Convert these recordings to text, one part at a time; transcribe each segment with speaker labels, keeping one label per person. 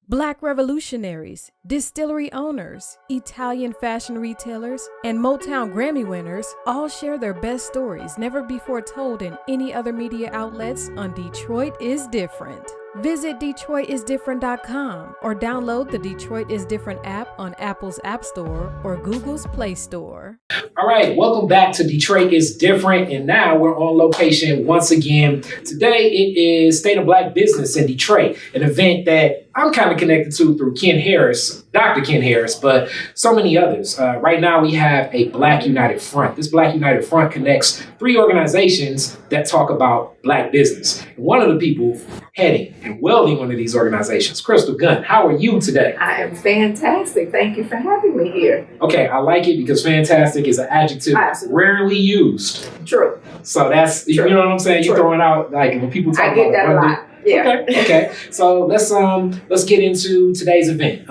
Speaker 1: Black revolutionaries, distillery owners, Italian fashion retailers, and Motown Grammy winners all share their best stories never before told in any other media outlets on Detroit is Different. Visit DetroitisDifferent.com or download the Detroit is Different app on Apple's App Store or Google's Play Store.
Speaker 2: All right, welcome back to Detroit is Different, and now we're on location once again. Today it is State of Black Business in Detroit, an event that I'm kind of connected to through Ken Harris, Dr. Ken Harris, but so many others. Right now we have a Black United Front. This Black United Front connects 3 organizations that talk about Black business. And one of the people heading and wielding one of these organizations, Crystal Gunn. How are you today?
Speaker 3: I am fantastic. Thank you for having me here.
Speaker 2: Okay, I like it because fantastic is an adjective rarely used.
Speaker 3: True.
Speaker 2: So that's,
Speaker 3: True.
Speaker 2: You know what I'm saying? You're throwing out, like, when people talk about
Speaker 3: I get that a lot. Yeah.
Speaker 2: Okay. So let's get into today's event.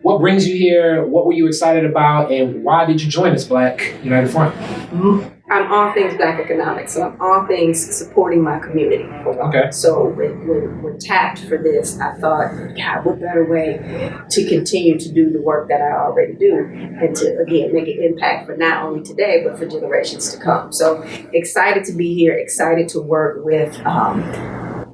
Speaker 2: What brings you here? What were you excited about? And why did you join this Black United Front?
Speaker 3: I'm all things Black economics, so I'm all things supporting my community.
Speaker 2: Okay.
Speaker 3: So when tapped for this, I thought, God, what better way to continue to do the work that I already do and to, again, make an impact for not only today, but for generations to come. So excited to be here, excited to work with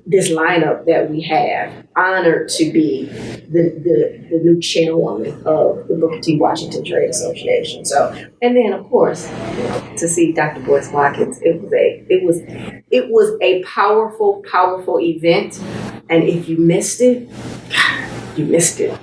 Speaker 3: this lineup that we have. Honored to be the new chairwoman of the Booker T. Washington Trade Association. So, and then of course, to see Dr. Boyce Watkins, it was a powerful event. And if you missed it, you missed it.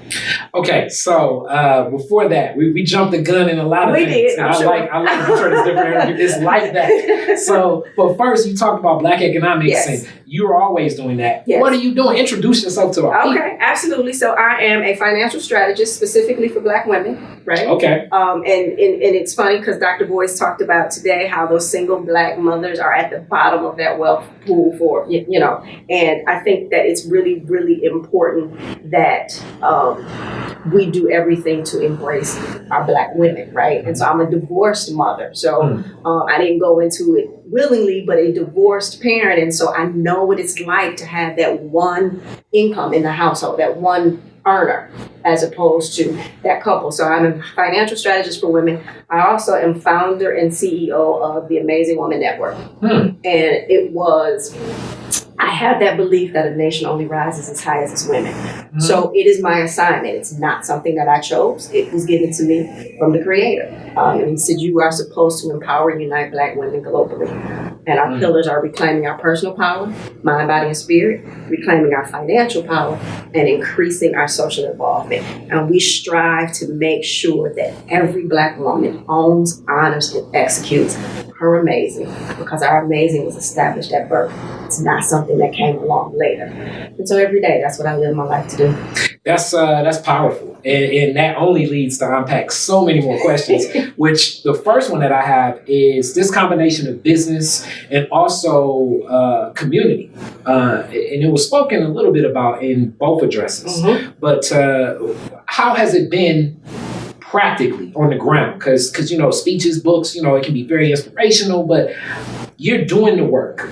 Speaker 2: Okay, so before that, we jumped the gun in a lot of things.
Speaker 3: Did.
Speaker 2: And I like Detroit is Different. It's like that. So, but first, you talked about Black economics,
Speaker 3: Yes.
Speaker 2: and you were always doing that.
Speaker 3: Yes.
Speaker 2: What are you doing? Introduce yourself to our people.
Speaker 3: Okay, absolutely. So I am a financial strategist specifically for Black women, right?
Speaker 2: Okay.
Speaker 3: And it's funny because Dr. Boyce talked about today how those single Black mothers are at the bottom of that wealth pool for, and I think that it's really, really important that we do everything to embrace our Black women, right? And so I'm a divorced mother. So I didn't go into it willingly, but a divorced parent. And so I know what it's like to have that one income in the household, that one earner, as opposed to that couple. So I'm a financial strategist for women. I also am founder and CEO of the Amazing Woman Network. And I have that belief that a nation only rises as high as its women. So it is my assignment. It's not something that I chose. It was given to me from the Creator. And he said, you are supposed to empower and unite Black women globally. And our pillars are reclaiming our personal power, mind, body, and spirit, reclaiming our financial power, and increasing our social involvement. And we strive to make sure that every Black woman owns, honors, and executes her amazing, because our amazing was established at birth. It's not something that came along later. And so every day, that's what I live my life to do.
Speaker 2: That's powerful. And that only leads to unpack so many more questions, which the first one that I have is this combination of business and also community. And it was spoken a little bit about in both addresses. But how has it been practically on the ground? Because speeches, books, it can be very inspirational, but you're doing the work.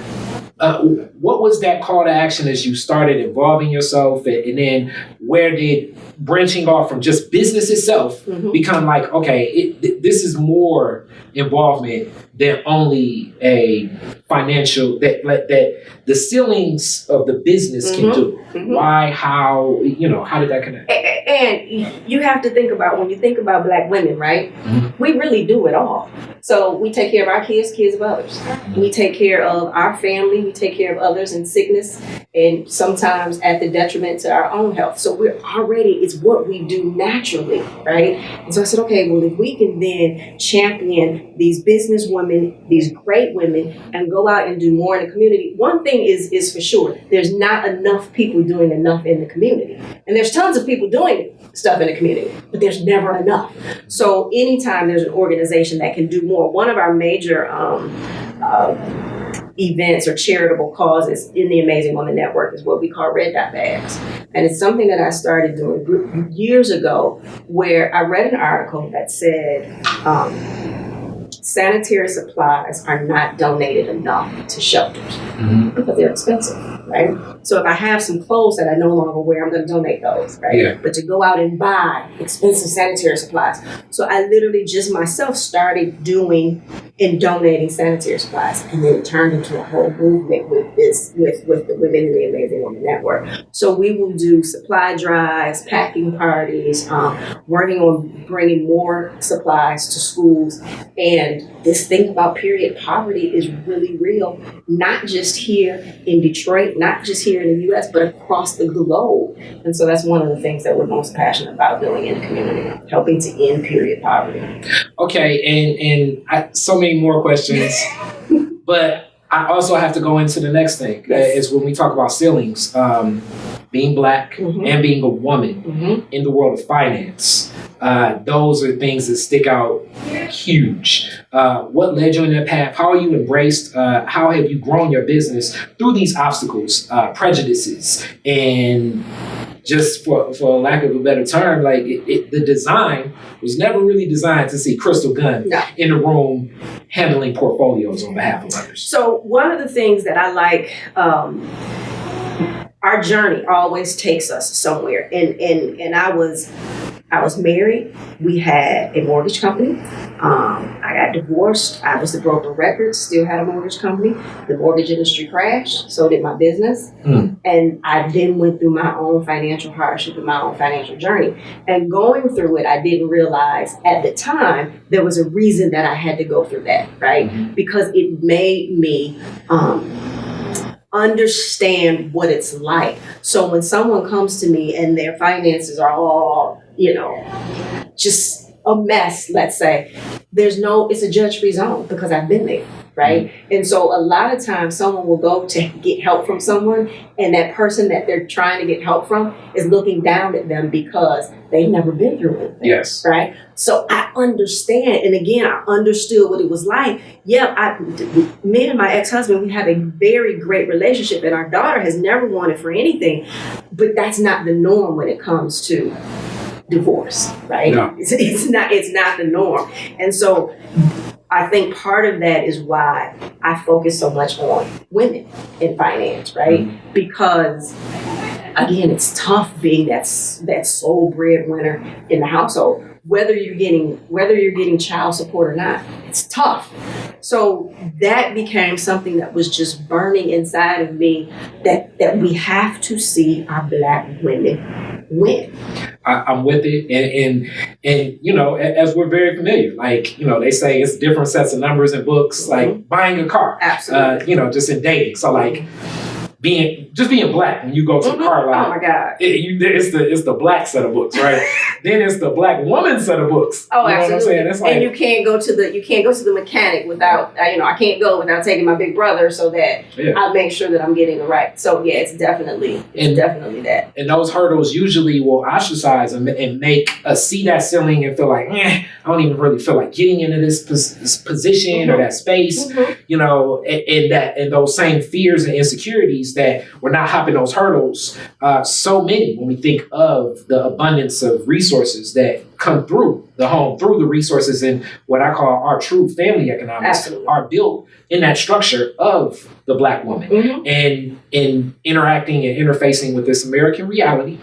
Speaker 2: What was that call to action as you started involving yourself, and then where did branching off from just business itself become like, okay, this is more involvement than only a financial, that the ceilings of the business can do? Why, how did that connect?
Speaker 3: And you have to think about, when you think about Black women, right? We really do it all. So we take care of our kids of others. We take care of our family. We take care of others in sickness, and sometimes at the detriment to our own health. So it's what we do naturally, right? And so I said, okay, well, if we can then champion these business women, these great women, and go out and do more in the community. One thing is for sure, there's not enough people doing enough in the community. And there's tons of people doing stuff in the community, but there's never enough. So anytime there's an organization that can do more, one of our major events or charitable causes in the Amazing Woman Network is what we call Red Dot Bags. And it's something that I started doing years ago, where I read an article that said sanitary supplies are not donated enough to shelters because they're expensive. right? So if I have some clothes that I no longer wear, I'm going to donate those, right?
Speaker 2: Yeah.
Speaker 3: But to go out and buy expensive sanitary supplies. So I literally just myself started doing and donating sanitary supplies, and then it turned into a whole movement with the Women in the Amazing Woman Network. So we will do supply drives, packing parties, working on bringing more supplies to schools. And this thing about period poverty is really real, not just here in Detroit, not just here in the U.S., but across the globe. And so that's one of the things that we're most passionate about doing in the community, helping to end period poverty.
Speaker 2: Okay, and so many more questions, but I also have to go into the next thing.
Speaker 3: Yes.
Speaker 2: Is when we talk about ceilings, being Black and being a woman in the world of finance. Those are things that stick out huge. What led you in that path? How are you embraced? How have you grown your business through these obstacles, prejudices, and just for lack of a better term, like the design was never really designed to see Crystal Gunn in the room handling portfolios on behalf of others.
Speaker 3: So one of the things that I like, our journey always takes us somewhere. And I was married. We had a mortgage company. I got divorced. I was the broker of records, still had a mortgage company. The mortgage industry crashed, so did my business. And I then went through my own financial hardship and my own financial journey. And going through it, I didn't realize at the time there was a reason that I had to go through that, right? Because it made me understand what it's like. So when someone comes to me and their finances are all, just a mess, let's say, it's a judge-free zone because I've been there, right? And so a lot of times someone will go to get help from someone, and that person that they're trying to get help from is looking down at them because they've never been through anything.
Speaker 2: Yes.
Speaker 3: Right? So I understand. And again, I understood what it was like. Yeah, me and my ex-husband, we have a very great relationship, and our daughter has never wanted for anything, but that's not the norm when it comes to divorce, right?
Speaker 2: No.
Speaker 3: It's not the norm. And so I think part of that is why I focus so much on women in finance, right? Because again, it's tough being that sole breadwinner in the household. Whether you're getting child support or not, it's tough. So that became something that was just burning inside of me, that we have to see our Black women win.
Speaker 2: I'm with it, and as we're very familiar, like they say it's different sets of numbers in books, like buying a car,
Speaker 3: absolutely,
Speaker 2: just in dating. So like being Black when you go to the car lot.
Speaker 3: Oh my God!
Speaker 2: It's the Black set of books, right? Then it's the Black woman set of books.
Speaker 3: Oh,
Speaker 2: you know
Speaker 3: absolutely.
Speaker 2: What I'm saying? It's like,
Speaker 3: and you can't go to the mechanic without I can't go without taking my big brother so that I make sure that I'm getting the right. So yeah, it's definitely that.
Speaker 2: And those hurdles usually will ostracize and make us see that ceiling and feel like, I don't even really feel like getting into this position or that space, and those same fears and insecurities that we're not hopping those hurdles. So many, when we think of the abundance of resources that come through the home, through the resources in what I call our true family economics,
Speaker 3: Absolutely.
Speaker 2: are built in that structure of the Black woman. And in interacting and interfacing with this American reality,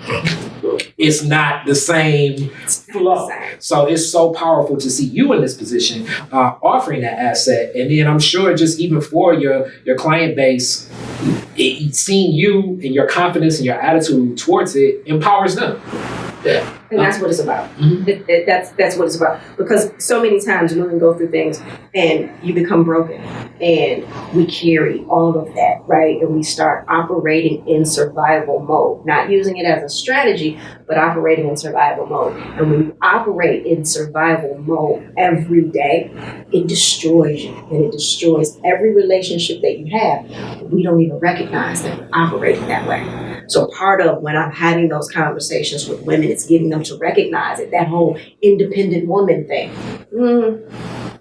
Speaker 2: it's not the same flow. So it's so powerful to see you in this position, offering that asset. And then I'm sure just even for your client base, seeing you and your confidence and your attitude towards it empowers them. Yeah.
Speaker 3: And that's what it's about. That's what it's about. Because so many times women go through things and you become broken. And we carry all of that, right? And we start operating in survival mode. Not using it as a strategy, but operating in survival mode. And when you operate in survival mode every day, it destroys you. And it destroys every relationship that you have. We don't even recognize that we're operating that way. So part of when I'm having those conversations with women, it's getting them to recognize it, that whole independent woman thing.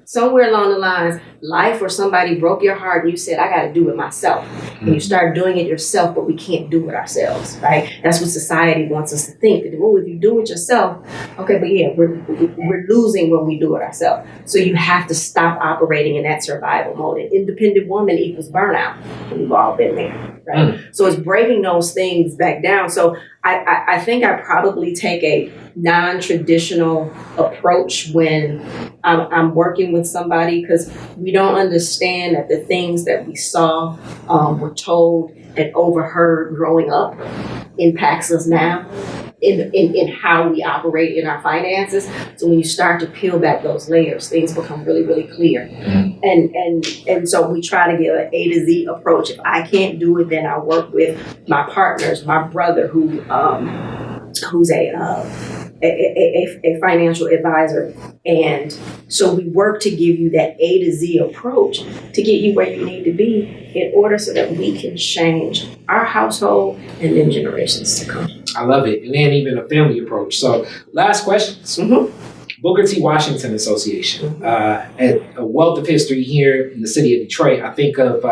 Speaker 3: Somewhere along the lines, life or somebody broke your heart and you said, I got to do it myself. And you start doing it yourself, but we can't do it ourselves, right? That's what society wants us to think. That, if you do it yourself, okay, but yeah, we're losing when we do it ourselves. So you have to stop operating in that survival mode. An independent woman equals burnout. We've all been there. right? So it's breaking those things back down. So I think I probably take a non-traditional approach when I'm working with somebody, because we don't understand that the things that we saw, were told and overheard growing up impacts us now in how we operate in our finances. So when you start to peel back those layers, things become really, really clear. And so we try to give an A to Z approach. If I can't do it, then I work with my partners, my brother who's a financial advisor. And so we work to give you that A to Z approach to get you where you need to be in order so that we can change our household and then generations to come.
Speaker 2: I love it. And then even a family approach. So last questions. Booker T. Washington Association. A wealth of history here in the city of Detroit. I think of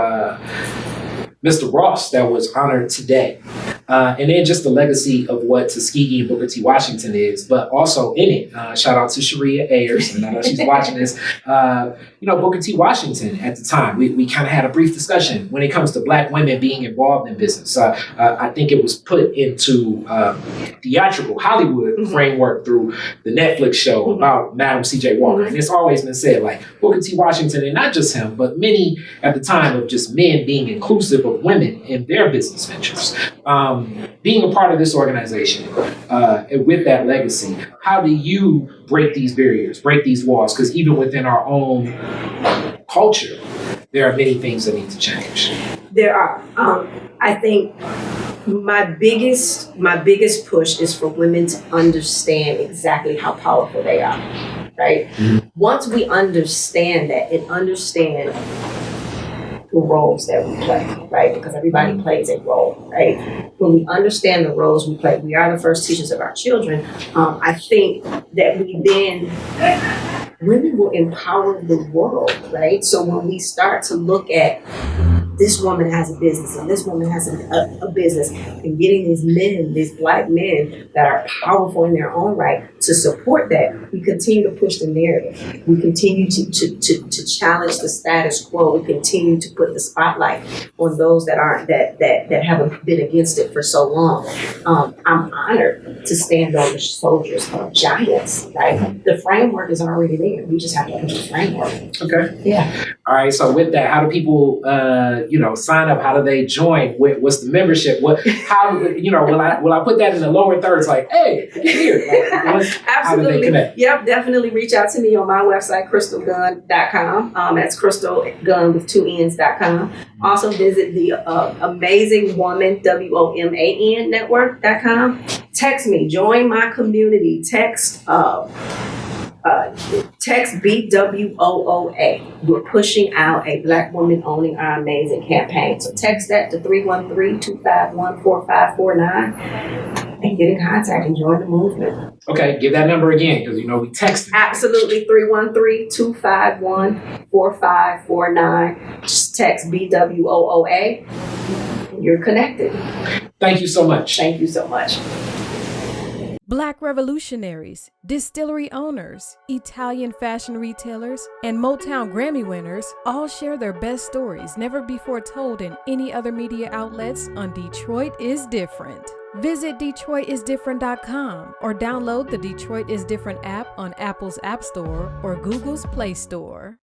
Speaker 2: Mr. Ross that was honored today. And then just the legacy of what Tuskegee and Booker T. Washington is, but also in it, shout out to Sharia Ayers, and I know she's watching this. Booker T. Washington at the time, we kind of had a brief discussion when it comes to Black women being involved in business. I think it was put into theatrical Hollywood framework through the Netflix show about Madam C.J. Walker. And it's always been said, like, Booker T. Washington, and not just him, but many at the time of just men being inclusive of women in their business ventures. Being a part of this organization, and with that legacy, how do you break these barriers, break these walls? Because even within our own culture, there are many things that need to change.
Speaker 3: There are. I think my biggest push is for women to understand exactly how powerful they are, right? Once we understand that and understand the roles that we play, right? Because everybody plays a role, right? When we understand the roles we play, we are the first teachers of our children. I think that women will empower the world, right? So when we start to look at this woman has a business and this woman has a business, and getting these Black men that are powerful in their own right to support that, we continue to push the narrative. We continue to challenge the status quo. We continue to put the spotlight on those that haven't been against it for so long. I'm honored to stand on the shoulders of giants, right? The framework is already there. We just have to push the framework.
Speaker 2: Okay.
Speaker 3: Yeah.
Speaker 2: All right. So with that, how do people sign up? How do they join? What's the membership? Will I put that in the lower thirds? Like, hey, get here.
Speaker 3: Absolutely.
Speaker 2: How do they connect?
Speaker 3: Yep, definitely reach out to me on my website, crystalgunn.com. That's Crystal Gunn with 2 N's.com. Also visit the Amazing Woman, WOMAN network.com. Text me, join my community. Text BTWTA. We're pushing out a Black woman owning our amazing campaign. So text that to 313-251-4549 and get in contact and join the movement.
Speaker 2: Okay, give that number again, because we texted.
Speaker 3: Absolutely, 313-251-4549. Just text BWOOA. You're connected.
Speaker 2: Thank you so much.
Speaker 3: Thank you so much.
Speaker 1: Black revolutionaries, distillery owners, Italian fashion retailers, and Motown Grammy winners all share their best stories never before told in any other media outlets on Detroit is Different. Visit DetroitisDifferent.com or download the Detroit is Different app on Apple's App Store or Google's Play Store.